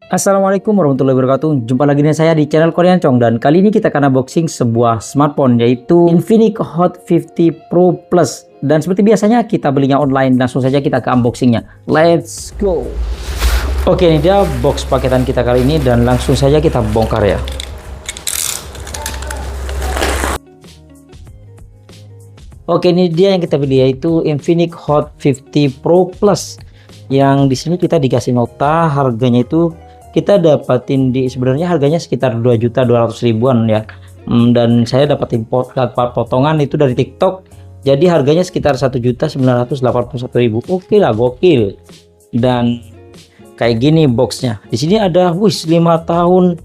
Assalamualaikum warahmatullahi wabarakatuh. Jumpa lagi dengan saya di channel Korean Chong, dan kali ini kita akan unboxing sebuah smartphone yaitu Infinix Hot 50 Pro Plus. Dan seperti biasanya kita belinya online, langsung saja kita ke unboxingnya. Let's go. Oke, ini dia box paketan kita kali ini dan langsung saja kita bongkar ya. Oke, ini dia yang kita beli yaitu Infinix Hot 50 Pro Plus. Yang di sini kita dikasih nota harganya itu kita dapatin sebenarnya harganya sekitar 2.200.000-an ya. Dan saya dapat potongan itu dari TikTok. Jadi harganya sekitar 1.981.000. Oke lah, gokil. Dan kayak gini boxnya. Di sini ada 5 tahun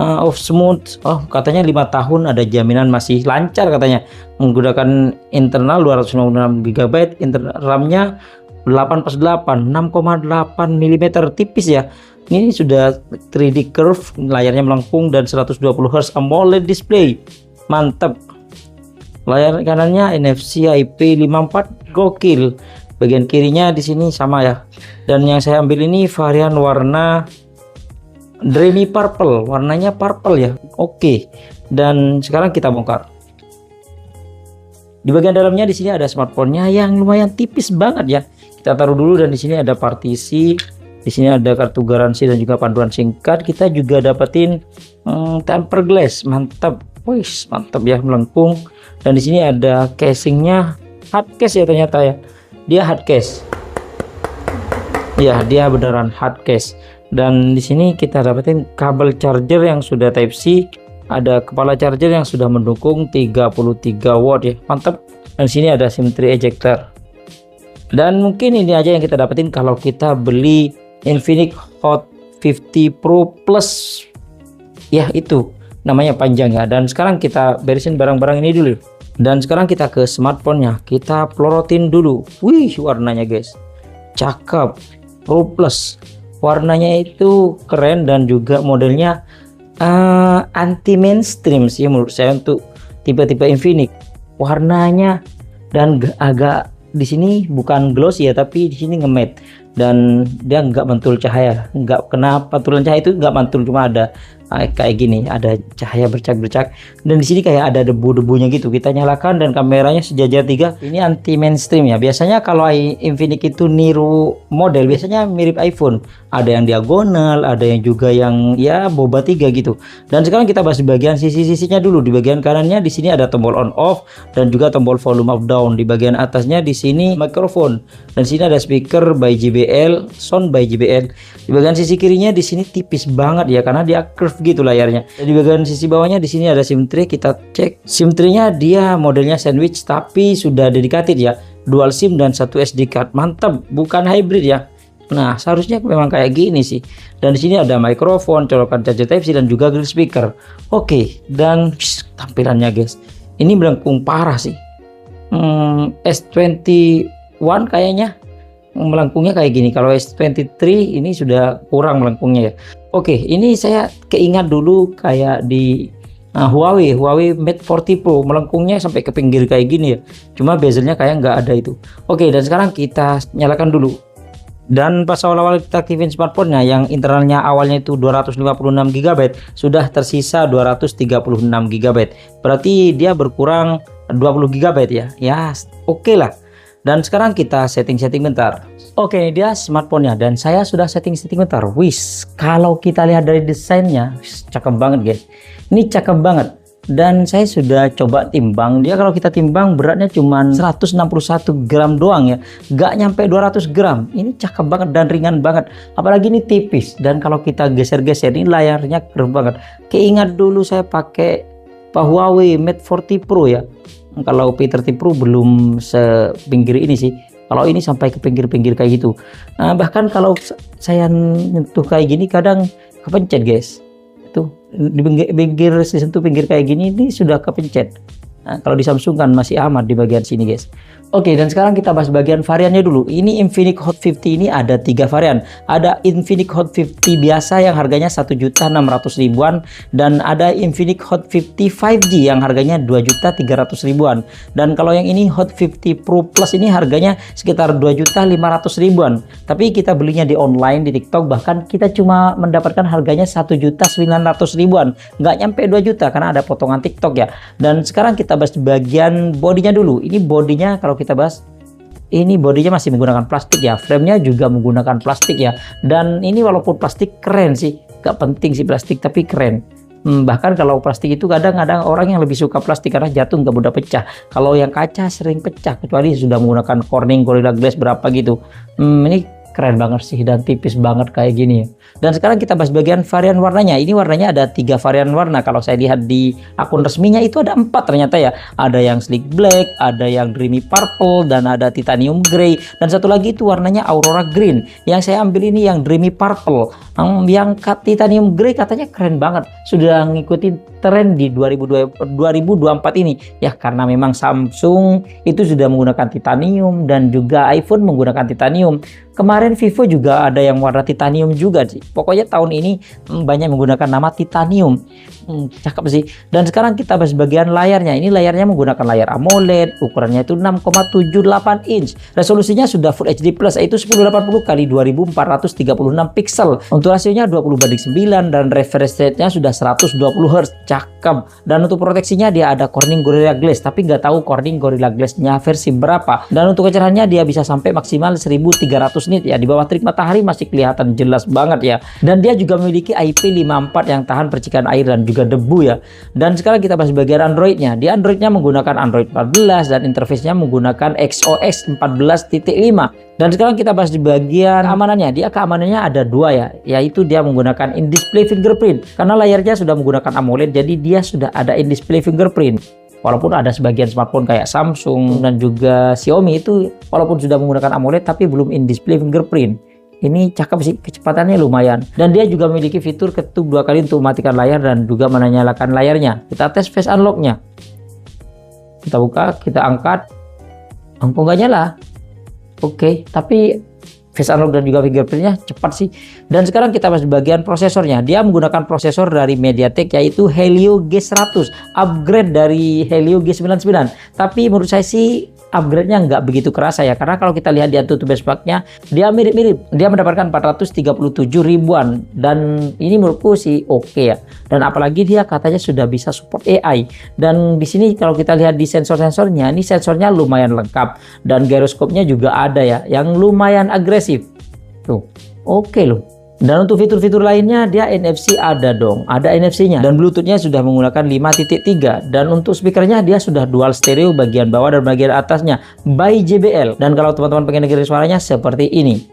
of smooth. Oh, katanya 5 tahun ada jaminan masih lancar katanya. Menggunakan internal 256 GB, internal RAM-nya 8/8, 6,8 mm, tipis ya. Ini sudah 3D curve, layarnya melengkung dan 120 Hz AMOLED display. Mantap. Layar kanannya NFC IP54, gokil. Bagian kirinya di sini sama ya. Dan yang saya ambil ini varian warna Dreamy Purple, warnanya purple ya. Oke. Dan sekarang kita bongkar. Di bagian dalamnya di sini ada smartphone-nya yang lumayan tipis banget ya. Kita taruh dulu, dan di sini ada partisi, di sini ada kartu garansi dan juga panduan singkat. Kita juga dapetin tempered glass, mantap, wih, mantap ya, melengkung. Dan di sini ada casingnya, hard case ya ternyata ya, dia hard case. Ya, dia beneran hard case. Dan di sini kita dapetin kabel charger yang sudah Type C, ada kepala charger yang sudah mendukung 33 watt ya, mantap. Dan di sini ada SIM3 ejector. Dan mungkin ini aja yang kita dapetin kalau kita beli Infinix Hot 50 Pro Plus ya, itu namanya panjang ya. Dan sekarang kita beresin barang-barang ini dulu, dan sekarang kita ke smartphone-nya, kita pelorotin dulu. Wih, warnanya guys, cakep. Pro Plus warnanya itu keren, dan juga modelnya anti mainstream sih menurut saya untuk tipe-tipe Infinix. Warnanya dan agak di sini bukan glossy ya, tapi di sini nge-matte, dan dia nggak mantul cahaya. Nggak, kenapa pantulan cahaya itu nggak mantul, cuma ada kayak gini, ada cahaya bercak-bercak. Dan di sini kayak ada debu-debunya gitu. Kita nyalakan dan kameranya sejajar 3. Ini anti mainstream ya. Biasanya kalau Infinix itu niru model, biasanya mirip iPhone. Ada yang diagonal, ada yang juga yang ya boba 3 gitu. Dan sekarang kita bahas di bagian sisi-sisinya dulu. Di bagian kanannya di sini ada tombol on off dan juga tombol volume up down. Di bagian atasnya di sini mikrofon, dan di sini ada speaker by JBL, sound by JBL. Di bagian sisi kirinya di sini tipis banget ya, karena dia curve gitu layarnya. Dan di bagian sisi bawahnya di sini ada SIM3. Kita cek SIM3-nya, dia modelnya sandwich tapi sudah dedicated ya, dual SIM dan 1 SD card. Mantap, bukan hybrid ya. Nah, seharusnya memang kayak gini sih. Dan di sini ada mikrofon, colokan charger Type C dan juga grill speaker. Oke, dan tampilannya guys, ini melengkung parah sih. S21 kayaknya melengkungnya kayak gini. Kalau S23 ini sudah kurang melengkungnya ya. Oke, ini saya keingat dulu kayak di Huawei Mate 40 Pro, melengkungnya sampai ke pinggir kayak gini ya. Cuma bezelnya kayak nggak ada itu. Oke, dan sekarang kita nyalakan dulu. Dan pas awal-awal kita aktifin smartphone-nya, yang internalnya awalnya itu 256 GB, sudah tersisa 236 GB. Berarti dia berkurang 20 GB ya. Ya, oke lah. Dan sekarang kita setting-setting bentar. Oke, ini dia smartphone-nya, dan saya sudah setting-setting bentar. Wis, kalau kita lihat dari desainnya, cakep banget guys. Ini cakep banget. Dan saya sudah coba timbang dia. Kalau kita timbang beratnya cuma 161 gram doang ya, gak nyampe 200 gram. Ini cakep banget dan ringan banget, apalagi ini tipis. Dan kalau kita geser-geser, ini layarnya keren banget. Keingat dulu saya pakai Huawei Mate 40 Pro ya. Kalau P30 Pro belum sepinggir ini sih. Kalau ini sampai ke pinggir-pinggir kayak gitu. Nah, bahkan kalau saya nyentuh kayak gini kadang kepencet guys. Tuh di pinggir season tuh, pinggir kayak gini, ini sudah kepencet. Nah, kalau di Samsung kan masih aman di bagian sini guys. Oke, dan sekarang kita bahas bagian variannya dulu. Ini Infinix Hot 50 ini ada 3 varian. Ada Infinix Hot 50 biasa yang harganya 1.600.000-an, dan ada Infinix Hot 50 5G yang harganya 2.300.000-an. Dan kalau yang ini Hot 50 Pro Plus ini harganya sekitar 2.500.000-an. Tapi kita belinya di online di TikTok, bahkan kita cuma mendapatkan harganya 1.900.000-an. Nggak nyampe 2 juta karena ada potongan TikTok ya. Dan sekarang kita bahas bagian bodinya dulu. Ini bodinya kalau kita bahas, ini bodinya masih menggunakan plastik ya, framenya juga menggunakan plastik ya. Dan ini walaupun plastik keren sih, gak penting sih plastik tapi keren. Bahkan kalau plastik itu kadang-kadang orang yang lebih suka plastik karena jatuh nggak mudah pecah. Kalau yang kaca sering pecah, kecuali sudah menggunakan Corning Gorilla Glass berapa gitu. Ini keren banget sih dan tipis banget kayak gini ya. Dan sekarang kita bahas bagian varian warnanya. Ini warnanya ada 3 varian warna. Kalau saya lihat di akun resminya itu ada 4 ternyata ya. Ada yang sleek black, ada yang dreamy purple, dan ada titanium gray. Dan satu lagi itu warnanya aurora green. Yang saya ambil ini yang dreamy purple. Yang titanium gray katanya keren banget. Sudah ngikutin tren di 2024 ini. Ya karena memang Samsung itu sudah menggunakan titanium dan juga iPhone menggunakan titanium. Kemarin Vivo juga ada yang warna titanium juga sih. Pokoknya tahun ini banyak menggunakan nama titanium. Cakep sih. Dan sekarang kita bahas bagian layarnya. Ini layarnya menggunakan layar AMOLED. Ukurannya itu 6,78 inch. Resolusinya sudah Full HD Plus, yaitu 1080 x 2436 pixel. Untuk rasionya 20:9 dan refresh rate-nya sudah 120 Hz. Cakep. Dan untuk proteksinya dia ada Corning Gorilla Glass, tapi nggak tahu Corning Gorilla Glass-nya versi berapa. Dan untuk kecerahannya dia bisa sampai maksimal 1300 nit ya. Di bawah terik matahari masih kelihatan jelas banget ya. Dan dia juga memiliki IP54 yang tahan percikan air dan juga debu ya. Dan sekarang kita bahas bagian Android-nya. Di Android-nya menggunakan Android 14 dan interface-nya menggunakan XOS 14.5. Dan sekarang kita bahas di bagian keamanannya. Dia keamanannya ada 2 ya, yaitu dia menggunakan in-display fingerprint. Karena layarnya sudah menggunakan AMOLED, jadi dia sudah ada in-display fingerprint. Walaupun ada sebagian smartphone kayak Samsung dan juga Xiaomi itu walaupun sudah menggunakan AMOLED tapi belum in-display fingerprint. Ini cakep sih, kecepatannya lumayan. Dan dia juga memiliki fitur ketuk 2 kali untuk mematikan layar dan juga menyalakan layarnya. Kita tes face unlock-nya. Kita buka, kita angkat. Kok nggak nyala? Oke, tapi face unlock dan juga fingerprintnya cepat sih. Dan sekarang kita bahas bagian prosesornya. Dia menggunakan prosesor dari MediaTek yaitu Helio G100, upgrade dari Helio G99. Tapi menurut saya sih upgrade-nya nggak begitu kerasa ya, karena kalau kita lihat di AnTuTu benchmark-nya dia mirip-mirip. Dia mendapatkan 437 ribuan dan ini menurutku sih oke ya. Dan apalagi dia katanya sudah bisa support AI. Dan di sini kalau kita lihat di sensor-sensornya, ini sensornya lumayan lengkap dan gyroscope-nya juga ada ya, yang lumayan agresif. Tuh, oke loh. Dan untuk fitur-fitur lainnya dia NFC ada dong, ada NFC-nya. Dan Bluetooth-nya sudah menggunakan 5.3. Dan untuk speakernya dia sudah dual stereo bagian bawah dan bagian atasnya by JBL. Dan kalau teman-teman pengen dengerin suaranya seperti ini.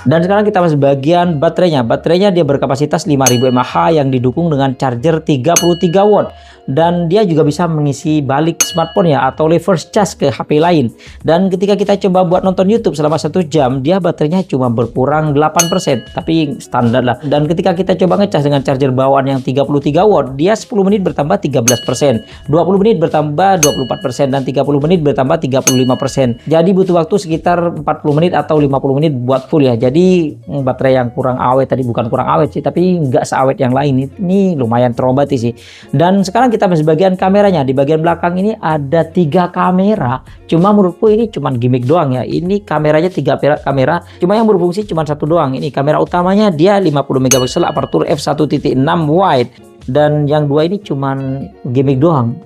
Dan sekarang kita bahas bagian baterainya. Baterainya dia berkapasitas 5000 mAh yang didukung dengan charger 33 watt. Dan dia juga bisa mengisi balik smartphone ya, atau reverse charge ke HP lain. Dan ketika kita coba buat nonton YouTube selama 1 jam, dia baterainya cuma berkurang 8%, tapi standar lah. Dan ketika kita coba ngecas dengan charger bawaan yang 33 watt, dia 10 menit bertambah 13%, 20 menit bertambah 24%, dan 30 menit bertambah 35%. Jadi butuh waktu sekitar 40 menit atau 50 menit buat full ya. Jadi baterai yang kurang awet tadi, bukan kurang awet sih, tapi nggak seawet yang lain. Ini lumayan terobati sih. Dan sekarang kita bahas bagian kameranya. Di bagian belakang ini ada 3 kamera. Cuma menurutku ini cuma gimmick doang ya. Ini kameranya 3 kamera, cuma yang berfungsi cuma 1 doang. Ini kamera utamanya dia 50 megapiksel aperture f1.6 wide. Dan yang 2 ini cuma gimmick doang.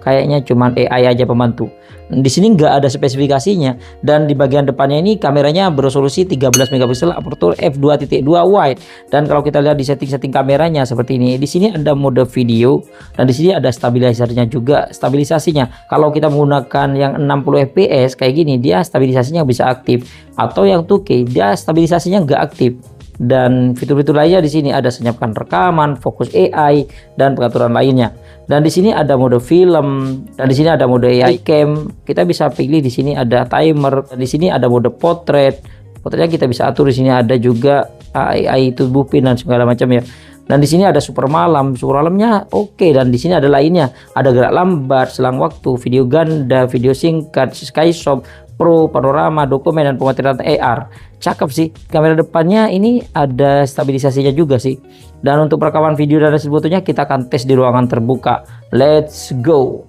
Kayaknya cuma AI aja pembantu. Di sini nggak ada spesifikasinya. Dan di bagian depannya ini kameranya beresolusi 13 megapiksel aperture f2.2 wide. Dan kalau kita lihat di setting-setting kameranya seperti ini, di sini ada mode video dan di sini ada stabilizernya juga, stabilisasinya. Kalau kita menggunakan yang 60 fps kayak gini, dia stabilisasinya bisa aktif. Atau yang 2K, dia stabilisasinya nggak aktif. Dan fitur-fitur lainnya di sini ada senyapkan rekaman, fokus AI, dan pengaturan lainnya. Dan di sini ada mode film, dan di sini ada mode AI cam. Kita bisa pilih di sini ada timer, dan di sini ada mode portrait, Potretnya kita bisa atur. Di sini ada juga AI tubuh pin dan segala macam ya. Dan di sini ada super malamnya oke. Dan di sini ada lainnya, ada gerak lambat, selang waktu, video ganda, video singkat, Skyshot Pro, panorama, dokumen, dan pemotretan AR. Cakep sih. Kamera depannya ini ada stabilisasinya juga sih. Dan untuk perekaman video dan hasil fotonya kita akan tes di ruangan terbuka. Let's go.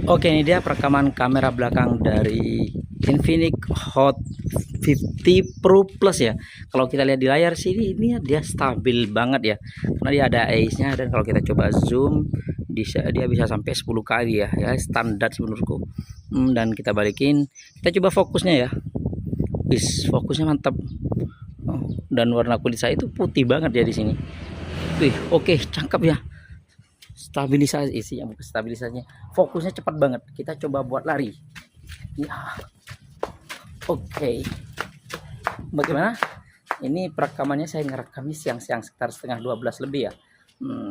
Oke, ini dia perekaman kamera belakang dari Infinix Hot 50 Pro Plus ya. Kalau kita lihat di layar sini, ini dia stabil banget ya, karena dia ada AIS-nya. Dan kalau kita coba zoom, dia bisa sampai 10 kali ya, standar menurutku. Dan kita balikin, kita coba fokusnya ya. Fokusnya mantap. Dan warna kulit saya itu putih banget ya di sini. Oke, cakep ya. Stabilisasinya, fokusnya cepat banget. Kita coba buat lari ya. Oke, bagaimana ini perekamannya? Saya ngerekamnya siang-siang sekitar setengah 12 lebih ya.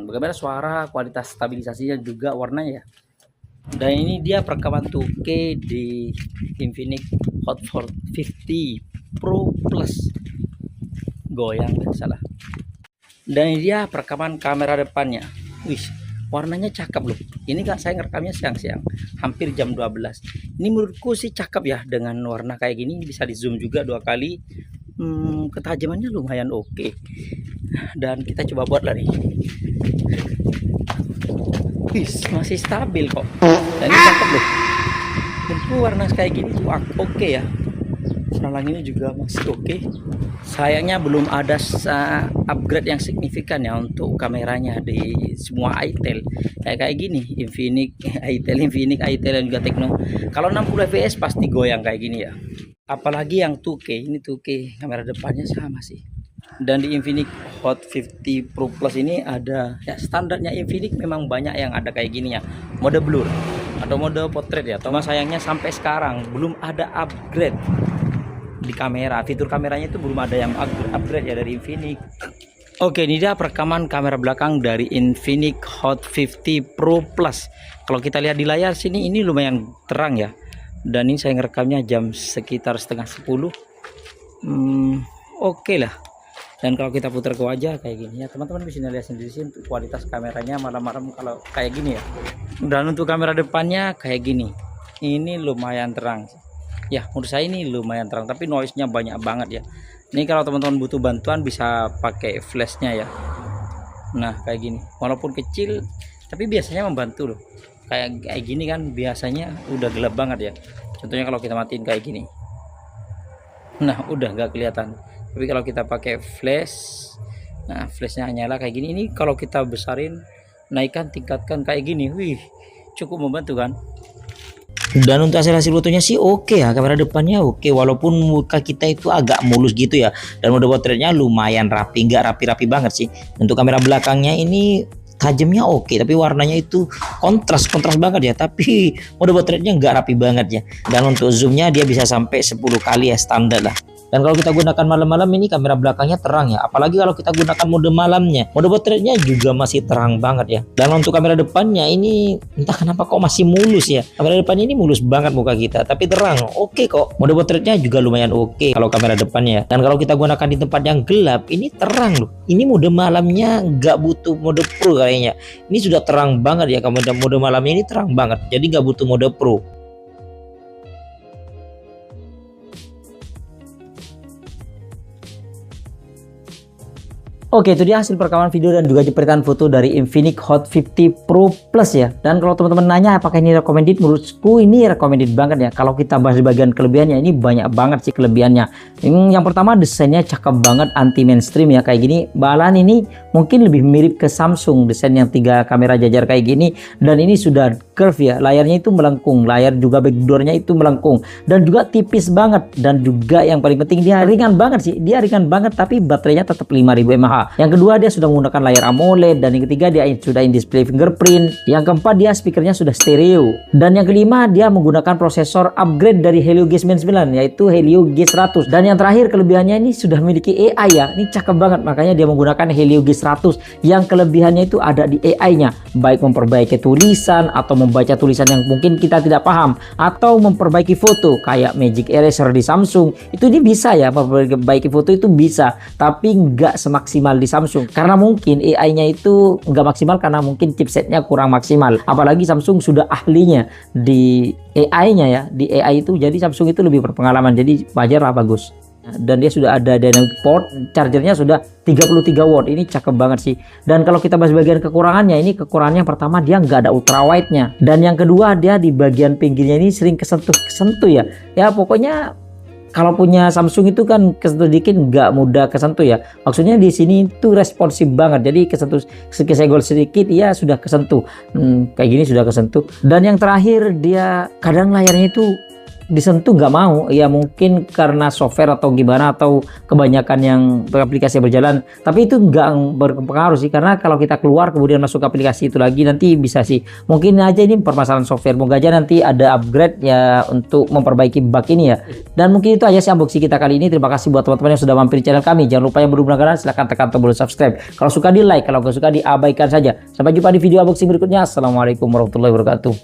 Bagaimana suara, kualitas stabilisasinya, juga warnanya ya. Dan ini dia perekaman 2K di Infinix Hot 50 Pro Plus. Goyang dan salah. Dan ini dia perekaman kamera depannya. Warnanya cakep loh. Ini kan saya ngerekamnya siang-siang, hampir jam 12. Ini menurutku sih cakep ya, dengan warna kayak gini. Bisa di zoom juga 2 kali. Ketajamannya lumayan oke. Dan kita coba buat lari. Masih stabil kok. Dan ini cakep loh. Menurutku warna kayak gini tuh oke ya. Penalang ini juga masih oke. Sayangnya belum ada upgrade yang signifikan ya untuk kameranya di semua itel kayak gini. Infinix itel dan juga Tecno. Kalau 60 fps pasti goyang kayak gini ya. Apalagi yang 2K. Ini 2K, kamera depannya sama sih. Dan di Infinix Hot 50 Pro Plus ini ada ya, standarnya Infinix memang banyak yang ada kayak gini ya, mode blur atau mode portrait ya. Cuma sayangnya sampai sekarang belum ada upgrade di kamera. Fitur kameranya itu belum ada yang upgrade ya dari Infinix. Oke, ini dia perekaman kamera belakang dari Infinix Hot 50 Pro Plus. Kalau kita lihat di layar sini, ini lumayan terang ya. Dan ini saya ngerekamnya jam sekitar setengah 10. Oke lah. Dan kalau kita putar ke wajah kayak gini ya, teman-teman bisa lihat sendiri sih untuk kualitas kameranya malam-malam kalau kayak gini ya. Dan untuk kamera depannya kayak gini, ini lumayan terang ya. Menurut saya ini lumayan terang, tapi noise-nya banyak banget ya. Ini kalau teman-teman butuh bantuan bisa pakai flashnya ya. Nah kayak gini, walaupun kecil tapi biasanya membantu loh. Kayak gini kan biasanya udah gelap banget ya. Contohnya kalau kita matiin kayak gini, nah udah nggak kelihatan. Tapi kalau kita pakai flash, nah flashnya nyala kayak gini. Ini kalau kita besarin, naikkan, tingkatkan kayak gini, cukup membantu kan. Dan untuk hasil fotonya sih oke ya, kamera depannya oke, walaupun muka kita itu agak mulus gitu ya. Dan mode portraitnya lumayan rapi, nggak rapi-rapi banget sih. Untuk kamera belakangnya ini tajamnya oke, tapi warnanya itu kontras banget ya. Tapi mode portraitnya nggak rapi banget ya. Dan untuk zoomnya dia bisa sampai 10 kali ya, standar lah. Dan kalau kita gunakan malam-malam ini kamera belakangnya terang ya. Apalagi kalau kita gunakan mode malamnya, mode portraitnya juga masih terang banget ya. Dan untuk kamera depannya ini entah kenapa kok masih mulus ya. Kamera depannya ini mulus banget muka kita, tapi terang. Oke kok. Mode portraitnya juga lumayan oke kalau kamera depannya. Dan kalau kita gunakan di tempat yang gelap, ini terang loh. Ini mode malamnya nggak butuh mode pro kayaknya. Ini sudah terang banget ya. Mode malamnya ini terang banget. Jadi nggak butuh mode pro. Oke, itu dia hasil perekaman video dan juga jepretan foto dari Infinix Hot 50 Pro Plus ya. Dan kalau teman-teman nanya apakah ini recommended, menurutku ini recommended banget ya. Kalau kita bahas di bagian kelebihannya, ini banyak banget sih kelebihannya. Yang pertama, desainnya cakep banget, anti mainstream ya kayak gini. Bahkan ini mungkin lebih mirip ke Samsung, desain yang 3 kamera jajar kayak gini. Dan ini sudah curve ya, layarnya itu melengkung, layar juga backdoornya itu melengkung, dan juga tipis banget. Dan juga yang paling penting dia ringan banget sih, dia ringan banget tapi baterainya tetap 5000 mAh. Yang kedua, dia sudah menggunakan layar AMOLED. Dan yang ketiga, dia sudah in display fingerprint. Yang keempat, dia speakernya sudah stereo. Dan yang kelima, dia menggunakan prosesor upgrade dari Helio G99, yaitu Helio G100. Dan yang terakhir, kelebihannya ini sudah memiliki AI ya. Ini cakep banget, makanya dia menggunakan Helio G100 100. Yang kelebihannya itu ada di AI-nya, baik memperbaiki tulisan atau membaca tulisan yang mungkin kita tidak paham, atau memperbaiki foto kayak Magic Eraser di Samsung. Itu dia bisa ya, memperbaiki foto itu bisa, tapi nggak semaksimal di Samsung karena mungkin AI-nya itu nggak maksimal karena mungkin chipsetnya kurang maksimal. Apalagi Samsung sudah ahlinya di AI-nya ya, di AI itu, jadi Samsung itu lebih berpengalaman, jadi wajar lah bagus. Dan dia sudah ada dynamic port, chargernya sudah 33 watt. Ini cakep banget sih. Dan kalau kita bahas bagian kekurangannya, ini kekurangannya yang pertama dia nggak ada ultra wide-nya, dan yang kedua dia di bagian pinggirnya ini sering kesentuh ya. Ya pokoknya kalau punya Samsung itu kan kesentuh dikit nggak mudah kesentuh ya. Maksudnya di sini itu responsif banget. Jadi kesentuh kesenggol sedikit ya sudah kesentuh. Kayak gini sudah kesentuh. Dan yang terakhir dia kadang layarnya itu disentuh nggak mau ya, mungkin karena software atau gimana, atau kebanyakan yang aplikasi berjalan, tapi itu nggak berpengaruh sih, karena kalau kita keluar kemudian masuk ke aplikasi itu lagi nanti bisa sih, mungkin aja ini permasalahan software, moga aja nanti ada upgrade ya untuk memperbaiki bug ini ya. Dan mungkin itu aja sih unboxing kita kali ini. Terima kasih buat teman-teman yang sudah mampir di channel kami. Jangan lupa yang belum langganan silahkan tekan tombol subscribe, kalau suka di like, kalau nggak suka diabaikan saja. Sampai jumpa di video unboxing berikutnya. Assalamualaikum warahmatullahi wabarakatuh.